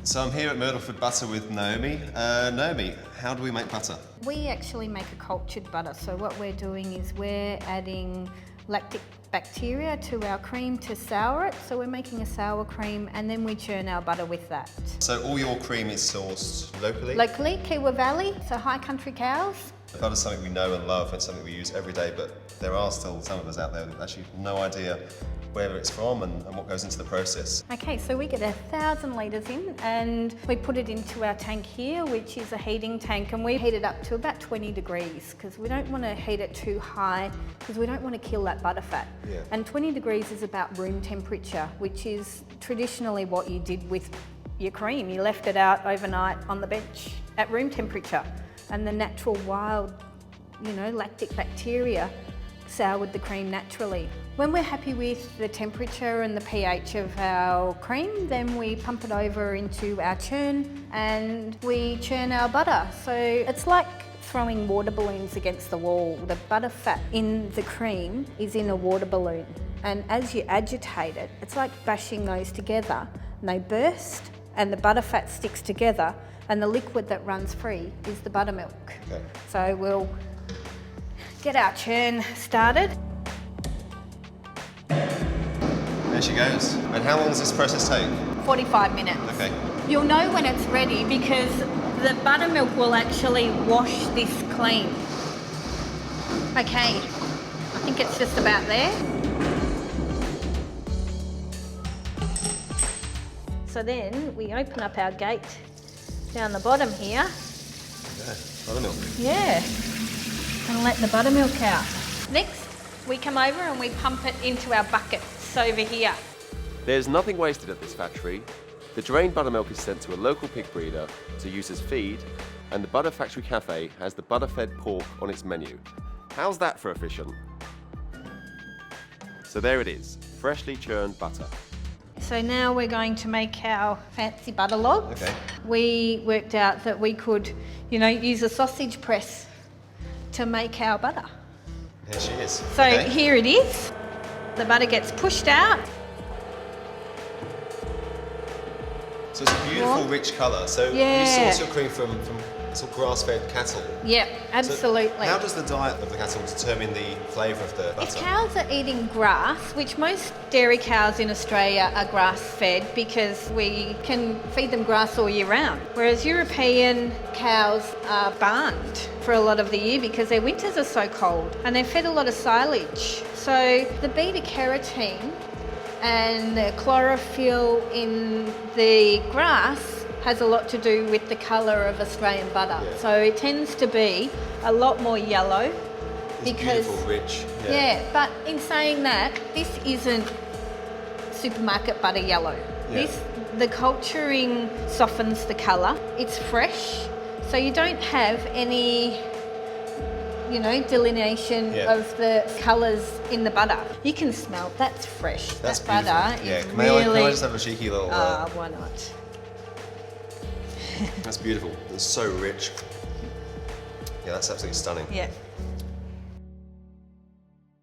So I'm here at Myrtleford Butter with Naomi. Naomi, how do we make butter? We actually make a cultured butter. So what we're doing is we're adding lactic bacteria to our cream to sour it. So we're making a sour cream and then we churn our butter with that. So all your cream is sourced locally? Locally, Kiwa Valley, so high country cows. Butter is something we know and love and something we use every day, but there are still some of us out there that actually have no idea where it's from and what goes into the process. Okay, so we get 1,000 litres in and we put it into our tank here, which is a heating tank, and we heat it up to about 20 degrees because we don't want to heat it too high because we don't want to kill that butter fat. Yeah. And 20 degrees is about room temperature, which is traditionally what you did with your cream. You left it out overnight on the bench at room temperature, and the natural wild, lactic bacteria soured the cream naturally. When we're happy with the temperature and the pH of our cream, then we pump it over into our churn and we churn our butter. So it's like throwing water balloons against the wall. The butter fat in the cream is in a water balloon. And as you agitate it, it's like bashing those together and they burst and the butter fat sticks together and the liquid that runs free is the buttermilk. Okay. So we'll get our churn started. There she goes. And how long does this process take? 45 minutes. Okay. You'll know when it's ready because the buttermilk will actually wash this clean. Okay, I think it's just about there. So then we open up our gate down the bottom here. Yeah, buttermilk. Yeah, and let the buttermilk out. Next, we come over and we pump it into our buckets over here. There's nothing wasted at this factory. The drained buttermilk is sent to a local pig breeder to use as feed, and the Butter Factory Cafe has the butter-fed pork on its menu. How's that for efficient? So there it is, freshly churned butter. So now we're going to make our fancy butter logs. Okay. We worked out that we could, use a sausage press to make our butter. Here she is. So Okay. here it is. The butter gets pushed out. So it's a beautiful, What? rich colour. So Yeah. you source your cream from sort of grass-fed cattle. Yep, absolutely. So how does the diet of the cattle determine the flavour of the butter? If cows are eating grass, which most dairy cows in Australia are grass-fed because we can feed them grass all year round, whereas European cows are barned for a lot of the year because their winters are so cold and they're fed a lot of silage. So the beta-carotene and the chlorophyll in the grass has a lot to do with the colour of Australian butter. Yeah. So it tends to be a lot more yellow. It's beautiful, rich. Yeah, but in saying that, this isn't supermarket butter yellow. Yeah. The culturing softens the colour. It's fresh, so you don't have any, delineation Yeah. of the colours in the butter. You can smell that's fresh. That's that beautiful. butter Yeah. is Can really. I just have a cheeky little... Why not? That's beautiful. It's so rich. Yeah, that's absolutely stunning. Yeah.